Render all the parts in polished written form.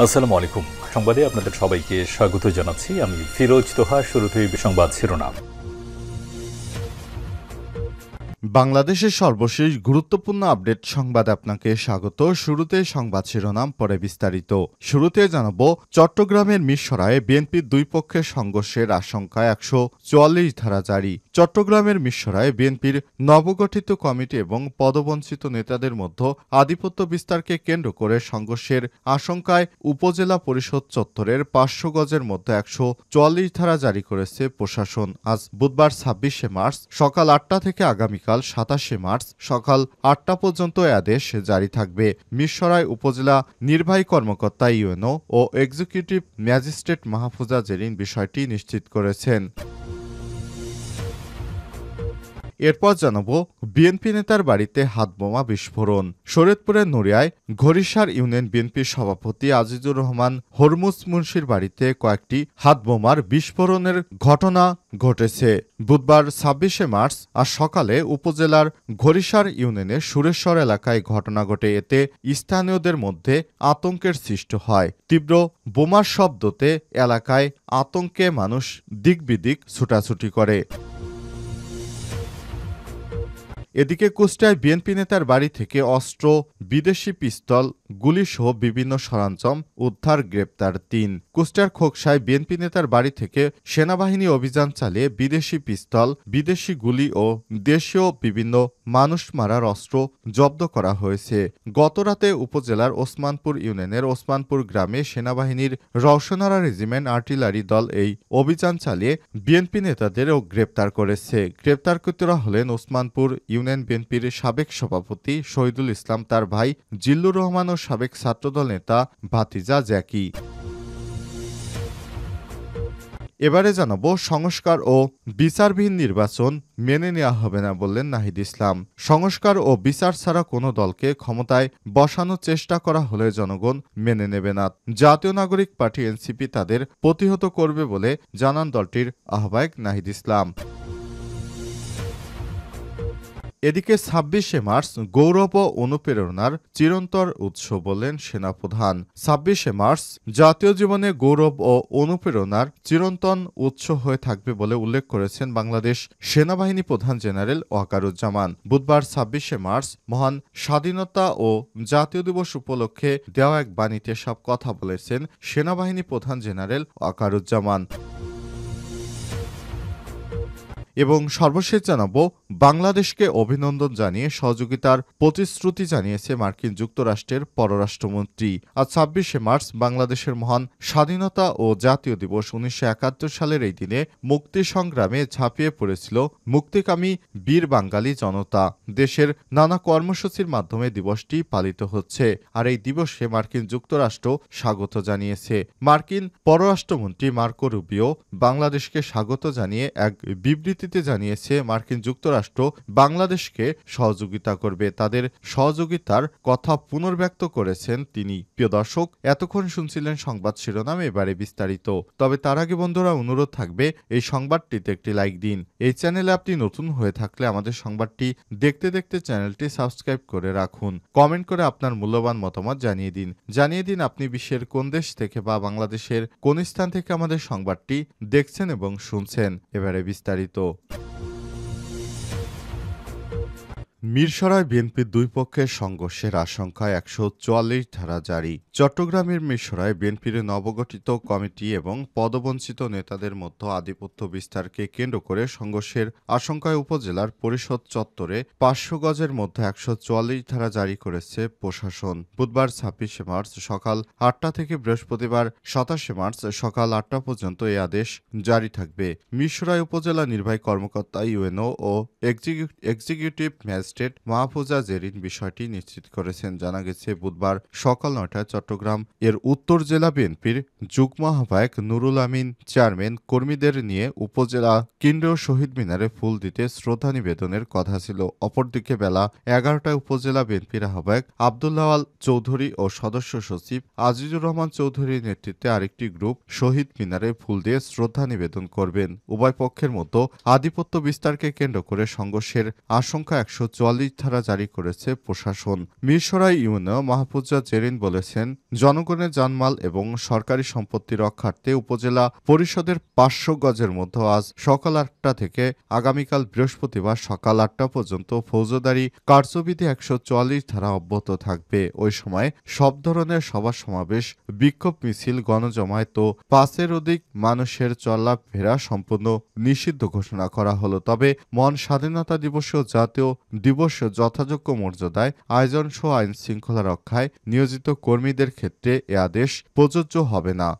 আসসালামু আলাইকুম। সংবাদে আপনাদের সবাইকে স্বাগত জানাচ্ছি। আমি ফিরোজ তোহা। শুরুতেই সংবাদ শিরোনাম। বাংলাদেশের সর্বশেষ গুরুত্বপূর্ণ আপডেট সংবাদে আপনাকে স্বাগত। শুরুতে সংবাদ শিরোনাম, পরে বিস্তারিত। শুরুতে জানাব, চট্টগ্রামের মিরসরাইয়ে বিএনপির দুই পক্ষের সংঘর্ষের আশঙ্কায় ১৪৪ ধারা জারি। চট্টগ্রামের মিরসরাইয়ে বিএনপির নবগঠিত কমিটি এবং পদবঞ্চিত নেতাদের মধ্যে আধিপত্য বিস্তারকে কেন্দ্র করে সংঘর্ষের আশঙ্কায় উপজেলা পরিষদ চত্বরের ৫০০ গজের মধ্যে ১৪৪ ধারা জারি করেছে প্রশাসন। আজ বুধবার ২৬শে মার্চ সকাল ৮টা থেকে আগামীকাল ২৭শে মার্চ সকাল ৮টা পর্যন্ত এ আদেশ জারি থাকবে। মিরসরাই উপজেলা নির্বাহী কর্মকর্তা ইউএনও ও এক্সিকিউটিভ ম্যাজিস্ট্রেট মাহফুজা জেরিন বিষয়টি নিশ্চিত করেছেন। এরপর জানাব, বিএনপি নেতার বাড়িতে হাতবোমা বিস্ফোরণ। শরীয়তপুরের নড়িয়ায় ঘড়িসার ইউনিয়ন বিএনপির সভাপতি আজিজুর রহমান হরমুজ মুন্সির বাড়িতে কয়েকটি হাতবোমার বিস্ফোরণের ঘটনা ঘটেছে। বুধবার ২৬শে মার্চ আজ সকালে উপজেলার ঘড়িসার ইউনিয়নের সুরেশ্বর এলাকায় ঘটনা ঘটে। এতে স্থানীয়দের মধ্যে আতঙ্কের সৃষ্টি হয়। তীব্র বোমার শব্দতে এলাকায় আতঙ্কে মানুষ দিকবিদিক ছুটাছুটি করে। এদিকে কুষ্টিয়ায় বিএনপি নেতার বাড়ি থেকে অস্ত্র, বিদেশি পিস্তল, গুলিসহ বিভিন্ন সরঞ্জাম উদ্ধার, গ্রেপ্তার ৩। কুষ্টিয়ার খোকসায় বিএনপি নেতার বাড়ি থেকে সেনাবাহিনী অভিযান চালিয়ে বিদেশি পিস্তল, বিদেশি গুলি ও দেশীয় বিভিন্ন মানুষ মারার অস্ত্র জব্দ করা হয়েছে। গতরাতে উপজেলার ওসমানপুর ইউনিয়নের ওসমানপুর গ্রামে সেনাবাহিনীর রওশনারা রেজিমেন্ট আর্টিলারি দল এই অভিযান চালিয়ে বিএনপি নেতাদেরও গ্রেপ্তার করেছে। গ্রেপ্তারকৃতরা হলেন ওসমানপুর ইউনিয়ন বিএনপির সাবেক সভাপতি শহীদুল ইসলাম, তার ভাই জিল্লুর রহমান ও সাবেক ছাত্রদল নেতা ভাতিজা জ্যাকি। এবারে জানাবো, সংস্কার ও বিচারবিহীন নির্বাচন মেনে নেওয়া হবে না বললেন নাহিদ ইসলাম। সংস্কার ও বিচার ছাড়া কোনো দলকে ক্ষমতায় বসানোর চেষ্টা করা হলে জনগণ মেনে নেবে না। জাতীয় নাগরিক পার্টি এনসিপি তাদের প্রতিহত করবে বলে জানান দলটির আহ্বায়ক নাহিদ ইসলাম। এদিকে ২৬শে মার্চ গৌরব ও অনুপ্রেরণার চিরন্তর উৎস বললেন সেনাপ্রধান। ২৬শে মার্চ জাতীয় জীবনে গৌরব ও অনুপ্রেরণার চিরন্তন উৎস হয়ে থাকবে বলে উল্লেখ করেছেন বাংলাদেশ সেনাবাহিনী প্রধান জেনারেল ওয়াকারুজ্জামান। বুধবার ২৬শে মার্চ মহান স্বাধীনতা ও জাতীয় দিবস উপলক্ষে দেওয়া এক বাণীতে সব কথা বলেছেন সেনাবাহিনী প্রধান জেনারেল ওয়াকারুজ্জামান। এবং সর্বশেষ জানাবো, বাংলাদেশকে অভিনন্দন জানিয়ে সহযোগিতার প্রতিশ্রুতি জানিয়েছে মার্কিন যুক্তরাষ্ট্রের পররাষ্ট্রমন্ত্রী। আজ ২৬শে মার্চ বাংলাদেশের মহান স্বাধীনতা ও জাতীয় দিবস। ১৯৭১ সালের এই দিনে মুক্তি সংগ্রামে ঝাঁপিয়ে পড়েছিল মুক্তিকামী বীর বাঙালি জনতা। দেশের নানা কর্মসূচির মাধ্যমে দিবসটি পালিত হচ্ছে। আর এই দিবসে মার্কিন যুক্তরাষ্ট্র স্বাগত জানিয়েছে। মার্কিন পররাষ্ট্রমন্ত্রী মার্কো রুবিও বাংলাদেশকে স্বাগত জানিয়ে এক বিবৃতি জানিয়েছে মার্কিন যুক্তরাষ্ট্র বাংলাদেশকে সহযোগিতা করবে। তাদের সহযোগিতার কথা পুনর্ব্যক্ত করেছেন তিনি। প্রিয় দর্শক, এতক্ষণ শুনছিলেন সংবাদ শিরোনাম, এবারে বিস্তারিত। তবে তার আগে বন্ধুরা, অনুরোধ থাকবে এই সংবাদটিতে একটি লাইক দিন। এই চ্যানেলে আপনি নতুন হয়ে থাকলে আমাদের সংবাদটি দেখতে দেখতে চ্যানেলটি সাবস্ক্রাইব করে রাখুন। কমেন্ট করে আপনার মূল্যবান মতামত জানিয়ে দিন আপনি বিশ্বের কোন দেশ থেকে বা বাংলাদেশের কোন স্থান থেকে আমাদের সংবাদটি দেখছেন এবং শুনছেন। এবারে বিস্তারিত। মিরসরাই বিএনপির দুই পক্ষের সংঘর্ষের আশঙ্কায় ১৪৪ ধারা জারি। চট্টগ্রামের মিরসরাই বিএনপির নবগঠিত কমিটি এবং পদবঞ্চিত নেতাদের মধ্যে আধিপত্য বিস্তারকে কেন্দ্র করে সংঘর্ষের আশঙ্কায় উপজেলার পরিষদ চত্বরে ৫০০ গজের মধ্যে ১৪৪ ধারা জারি করেছে প্রশাসন। বুধবার ২৬শে মার্চ সকাল ৮টা থেকে বৃহস্পতিবার ২৭শে মার্চ সকাল ৮টা পর্যন্ত এই আদেশ জারি থাকবে। মিরসরাই উপজেলা নির্বাহী কর্মকর্তা ইউএনও ও এক্সিকিউটিভ ম্যাজিস্ট্রেট মাহফুজা জেরিন বিষয়টি নিশ্চিত করেছেন। জানা গেছে, বুধবার সকাল ৯টায় চট্টগ্রাম এর উত্তর জেলা বিএনপির যুগ্ম আহ্বায়ক নুরুল আমিন চেয়ারম্যান কর্মীদের নিয়ে উপজেলা কেন্দ্রীয় শহীদ মিনারে ফুল দিতে শ্রদ্ধা নিবেদনের কথা ছিল। অপরদিকে বেলা ১১টায় উপজেলা বিএনপির আহ্বায়ক আব্দুল্লাহ আল চৌধুরী ও সদস্য সচিব আজিজুর রহমান চৌধুরীর নেতৃত্বে আরেকটি গ্রুপ শহীদ মিনারে ফুল দিয়ে শ্রদ্ধা নিবেদন করবেন। উভয় পক্ষের মধ্যে আধিপত্য বিস্তারকে কেন্দ্র করে সংঘর্ষের আশঙ্কা ১৪৪ ধারা জারি করেছে প্রশাসন। মিরসরাই ইউনিয়ন মাহফুজা জেরিন বলেছেন, জনগণের জানমাল এবং সরকারি সম্পত্তি রক্ষার্থে উপজেলা পরিষদের 500 গজের মধ্যে আজ সকাল 8টা থেকে আগামীকাল বৃহস্পতিবার সকাল 8টা পর্যন্ত ফৌজদারি কার্যবিধি 144 ধারা অব্যাহত থাকবে। ওই সময় সব ধরনের সভা সমাবেশ, বিক্ষোভ মিছিল, গণজমায়েত ও 5-এর অধিক মানুষের চলাফেরা সম্পূর্ণ নিষিদ্ধ ঘোষণা করা হলো। তবে মহান স্বাধীনতা দিবস ও জাতীয় দিবস যথাযোগ্য মর্যাদায় আয়োজন সহ আইন শৃঙ্খলা রক্ষায় নিয়োজিত কর্মীদের ক্ষেত্রে এ আদেশ প্রযোজ্য হবে না।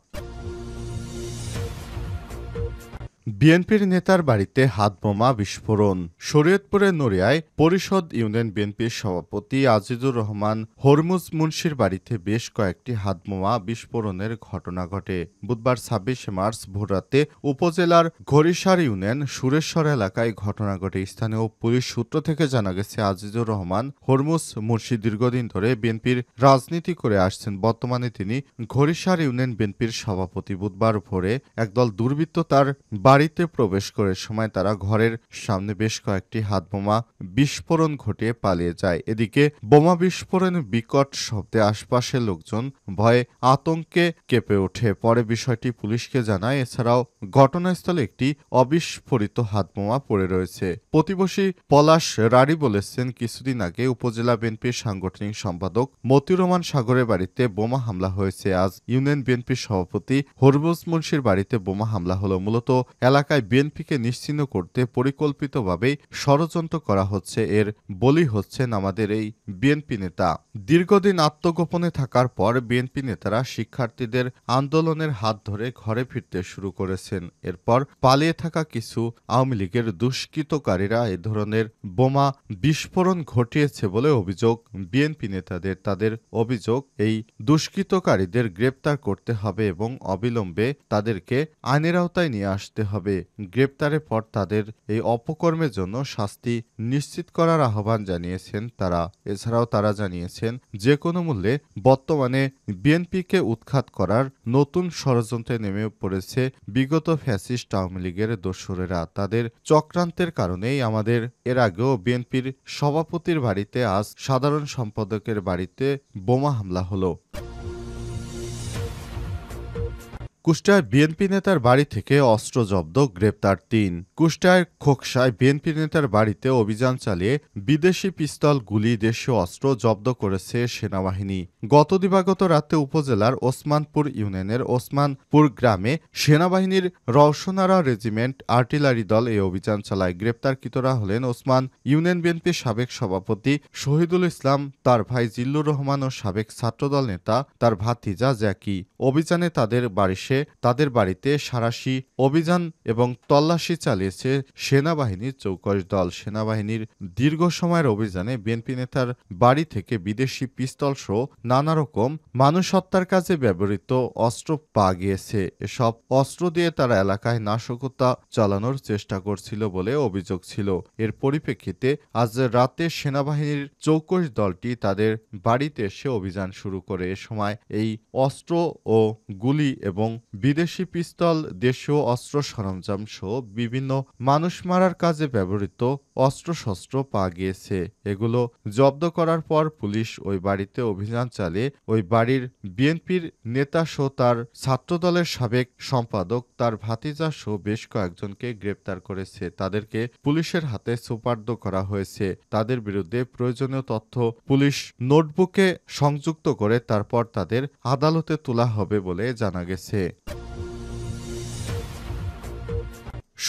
বিএনপির নেতার বাড়িতে হাতবোমা বিস্ফোরণ। শরীয়তপুরের নড়িয়ায় পরিষদ ইউনিয়ন বিএনপির সভাপতি আজিজুর রহমান হরমুজ মুন্সির বাড়িতে বেশ কয়েকটি হাতবোমা বিস্ফোরণের ঘটনা ঘটে। বুধবার 26 মার্চ ভোররাতে উপজেলার ঘড়িসার ইউনিয়ন সুরেশ্বর এলাকায় ঘটনা ঘটে। স্থানীয় পুলিশ সূত্র থেকে জানা গেছে, আজিজুর রহমান হরমুজ মুন্সি দীর্ঘদিন ধরে বিএনপির রাজনীতি করে আসছেন। বর্তমানে তিনি ঘড়িসার ইউনিয়ন বিএনপির সভাপতি। বুধবার ভোরে একদল দুর্বৃত্ত তার বাড়িতে প্রবেশ করে সময় তারা ঘরের সামনে বেশ কয়েকটি হাতবোমা বিস্ফোরণ ঘটিয়ে পালিয়ে যায়। এদিকে বোমা বিস্ফোরণের বিকট শব্দে আশপাশের লোকজন ভয়ে আতঙ্কে কেঁপে ওঠে। পরে বিষয়টি পুলিশকে জানায়। এছাড়াও ঘটনাস্থলে একটি অবিস্ফোরিত হাতবোমা পড়ে রয়েছে। প্রতিবেশী পলাশ রাড়ি বলেছেন, কিছুদিন আগে উপজেলা বিএনপির সাংগঠনিক সম্পাদক মতিউর রহমান সাগরের বাড়িতে বোমা হামলা হয়েছে। আজ ইউনিয়ন বিএনপির সভাপতি হরমুজ মুন্সির বাড়িতে বোমা হামলা হলো। মূলত এলাকায় বিএনপিকে নিশ্চিহ্ন করতে পরিকল্পিতভাবে ষড়যন্ত্র করা হচ্ছে। এর বলি হচ্ছেন আমাদের এই বিএনপি নেতা। দীর্ঘদিন আত্মগোপনে থাকার পর বিএনপি নেতারা শিক্ষার্থীদের আন্দোলনের হাত ধরে ঘরে ফিরতে শুরু করেছেন। এরপর পালিয়ে থাকা কিছু আওয়ামী লীগের দুষ্কৃতকারীরা এ ধরনের বোমা বিস্ফোরণ ঘটিয়েছে বলে অভিযোগ বিএনপি নেতাদের। তাদের অভিযোগ, এই দুষ্কৃতকারীদের গ্রেপ্তার করতে হবে এবং অবিলম্বে তাদেরকে আইনের আওতায় নিয়ে আসতে হবে। গ্রেপ্তারের পর তাদের এই অপকর্মের জন্য শাস্তি নিশ্চিত করার আহ্বান জানিয়েছেন তারা। এছাড়াও তারা জানিয়েছেন, যে কোনো মূল্যে বর্তমানে বিএনপিকে উৎখাত করার নতুন ষড়যন্ত্রে নেমে পড়েছে বিগত ফ্যাসিস্ট আওয়ামী লীগের দোসরেরা। তাদের চক্রান্তের কারণেই আমাদের এর আগেও বিএনপির সভাপতির বাড়িতে, আজ সাধারণ সম্পাদকের বাড়িতে বোমা হামলা হলো। কুষ্টিয়ায় বিএনপি নেতার বাড়ি থেকে অস্ত্র জব্দ, গ্রেপ্তার 3। কুষ্টিয়ার খোকসায় বিএনপি নেতার বাড়িতে অভিযান চালিয়ে বিদেশি পিস্তল, গুলি, দেশীয় অস্ত্র জব্দ করেছে সেনাবাহিনী। গত দিবাগত রাতে উপজেলার ওসমানপুর ইউনিয়নের ওসমানপুর গ্রামে সেনাবাহিনীর রওশনারা রেজিমেন্ট আর্টিলারি দল এই অভিযান চালায়। গ্রেপ্তারকৃতরা হলেন ওসমান ইউনিয়ন বিএনপির সাবেক সভাপতি শহীদুল ইসলাম, তার ভাই জিল্লুর রহমান ও সাবেক ছাত্রদল নেতা তার ভাতিজা জ্যাকি। অভিযানে তাদের বাড়িতে সাঁড়াশি অভিযান এবং তল্লাশি চালিয়েছে সেনাবাহিনীর চৌকস দল। সেনাবাহিনীর দীর্ঘ সময়ের অভিযানে বিএনপি নেতার বাড়ি থেকে বিদেশি পিস্তল সহ নানা রকম মানুষ হত্যার কাজে ব্যবহৃত অস্ত্র পাওয়া গিয়েছে। এসব অস্ত্র দিয়ে তারা এলাকায় নাশকতা চালানোর চেষ্টা করছিল বলে অভিযোগ ছিল। এর পরিপ্রেক্ষিতে আজ রাতে সেনাবাহিনীর চৌকস দলটি তাদের বাড়িতে এসে অভিযান শুরু করে। এ সময় এই অস্ত্র ও গুলি এবং বিদেশি পিস্তল, দেশীয় অস্ত্র সরঞ্জাম সহ বিভিন্ন মানুষ মারার কাজে ব্যবহৃত অস্ত্রশস্ত্র পাওয়া গিয়েছে। এগুলো জব্দ করার পর পুলিশ ওই বাড়িতে অভিযান চালিয়ে ওই বাড়ির বিএনপির নেতা সহ তার ছাত্রদলের সাবেক সম্পাদক, তার ভাতিজা সহ বেশ কয়েকজনকে গ্রেপ্তার করেছে। তাদেরকে পুলিশের হাতে সোপর্দ করা হয়েছে। তাদের বিরুদ্ধে প্রয়োজনীয় তথ্য পুলিশ নোটবুকে সংযুক্ত করে তারপর তাদের আদালতে তোলা হবে বলে জানা গেছে।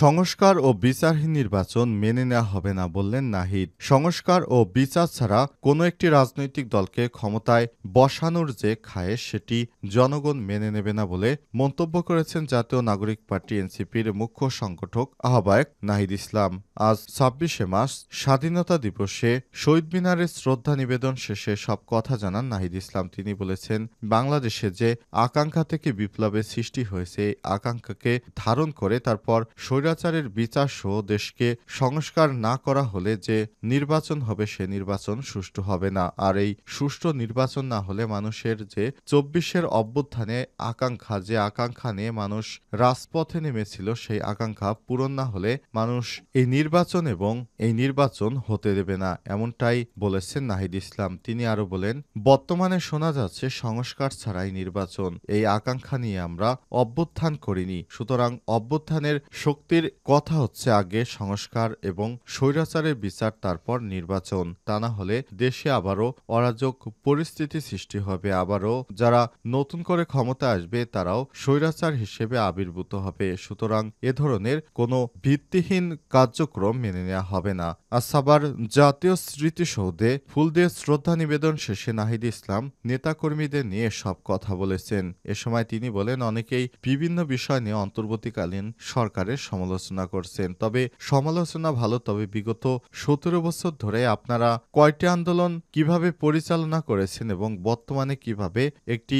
সংস্কার ও বিচারহীন নির্বাচন মেনে নেওয়া হবে না বললেন নাহিদ। সংস্কার ও বিচার ছাড়া কোনো একটি রাজনৈতিক দলকে ক্ষমতায় বসানোর যে খায়েশ, সেটি জনগণ মেনে নেবে না বলে মন্তব্য করেছেন জাতীয় নাগরিক পার্টি এনসিপির মুখ্য সংগঠক আহ্বায়ক নাহিদ ইসলাম। আজ 26 মার্চ স্বাধীনতা দিবসে শহীদ মিনারে শ্রদ্ধা নিবেদন শেষে সব কথা জানান নাহিদ ইসলাম। তিনি বলেছেন, বাংলাদেশে যে আকাঙ্ক্ষা থেকে বিপ্লবের সৃষ্টি হয়েছে, আকাঙ্ক্ষাকে ধারণ করে তারপর স্বৈরাচারের বিচার সহ দেশকে সংস্কার না করা হলে যে নির্বাচন হবে সে নির্বাচন সুষ্ঠু হবে না। আর এই সুষ্ঠু নির্বাচন না হলে মানুষের যে ২৪-এর অভ্যুত্থানে আকাঙ্ক্ষা নিয়ে মানুষ রাজপথে নেমেছিল সেই আকাঙ্ক্ষা পূরণ না হলে মানুষ এই নির্বাচন হতে দেবে না, এমনটাই বলেছেন নাহিদ ইসলাম। তিনি আরো বলেন, বর্তমানে শোনা যাচ্ছে সংস্কার ছাড়াই নির্বাচন। এই আকাঙ্ক্ষা নিয়ে আমরা অভ্যুত্থান করিনি। সুতরাং অভ্যুত্থানের শক্তির কথা হচ্ছে আগে সংস্কার এবং স্বৈরাচারের বিচার, তারপর নির্বাচন। তা না হলে দেশে আবারও অরাজক পরিস্থিতি সৃষ্টি হবে। আবারও যারা নতুন করে ক্ষমতা আসবে তারাও স্বৈরাচার হিসেবে আবির্ভূত হবে। সুতরাং এ ধরনের কোনো ভিত্তিহীন কার্যক্রম মেনে নেওয়া হবে না। আজ সাভার জাতীয় স্মৃতিসৌধে ফুল দিয়ে শ্রদ্ধা নিবেদন শেষে নাহিদ ইসলাম নেতাকর্মীদের নিয়ে সব কথা বলেছেন। এ সময় তিনি বলেন, অনেকেই বিভিন্ন বিষয় নিয়ে অন্তর্বর্তীকালীন সরকারের সমালোচনা করছেন। তবে সমালোচনা ভালো, তবে বিগত ১৭ বছর ধরে আপনারা কয়টি আন্দোলন কিভাবে পরিচালনা করেছেন এবং বর্তমানে কিভাবে একটি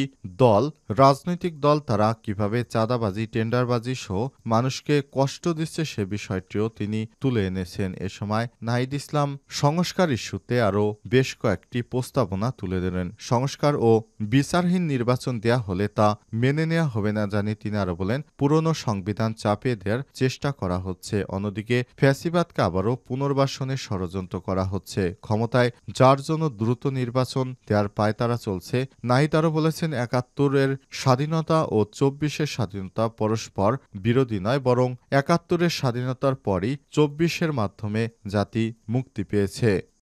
রাজনৈতিক দল তারা কিভাবে চাঁদাবাজি, টেন্ডারবাজি সহ মানুষকে কষ্ট দিচ্ছে সে বিষয়টিও তিনি তুলে এনেছেন। এ সময় নাহিদ ইসলাম সংস্কার ইস্যুতে আরও বেশ কয়েকটি প্রস্তাবনা তুলে ধরেন। সংস্কার ও বিচারহীন নির্বাচন দেয়া হলে তা মেনে নেওয়া হবে না জানিয়ে তিনি আরো বলেন, পুরনো সংবিধান চাপিয়ে দেওয়ার চেষ্টা করা হচ্ছে। অন্যদিকে ফ্যাসিবাদকে আবারও পুনর্বাসনের ষড়যন্ত্র করা হচ্ছে। ক্ষমতায় যার জন্য দ্রুত নির্বাচন দেওয়ার পায়তারা চলছে। নাহিদ আরো বলেছেন, ৭১-এর স্বাধীনতা ও ২৪-এর স্বাধীনতা পরস্পর বিরোধী নয়, বরং ৭১-এর স্বাধীনতার পরই ২৪-এর মাধ্যমে জাতি মুক্তি পেয়েছে।